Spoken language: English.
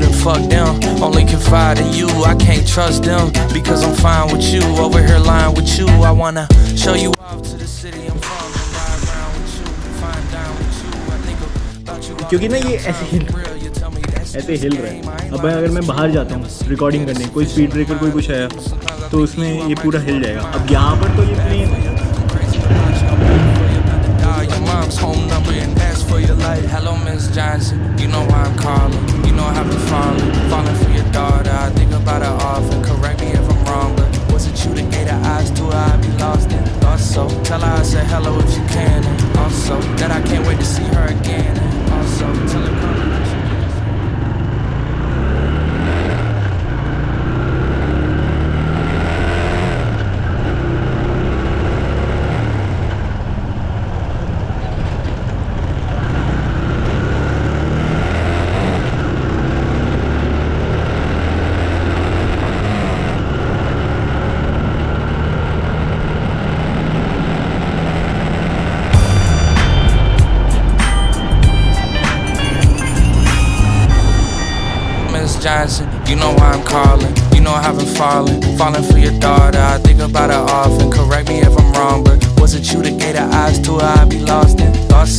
then fuck them. Only confide in you, I can't trust them. Because I'm fine with you, over here lying with you. I wanna show you off to the city I'm from and ride around with you, find down with you. I think about you. क्योंकि ना ये ऐसे हिल रहा है। अब अगर मैं बाहर जाता हूँ रिकॉर्डिंग करने, कोई स्पीड ब्रेकर कोई कुछ है तो उसमें ये पूरा हिल जाएगा। अब यहाँ पर तो ये प्लेन है। Hello, Miss Johnson. You know why I'm calling. You know I have been falling for your daughter. I think about her often. Correct me if I'm wrong, but was it you that gave her eyes to her? I'd be lost in. Thought so. Tell her I said hello if you can. And also that I can't wait to see her again. And also tell her come. Johnson, you know why I'm calling. You know I haven't fallen for your daughter. I think about her often. Correct me if I'm wrong, but was it you that gave her eyes to her? I'd be lost in thoughts.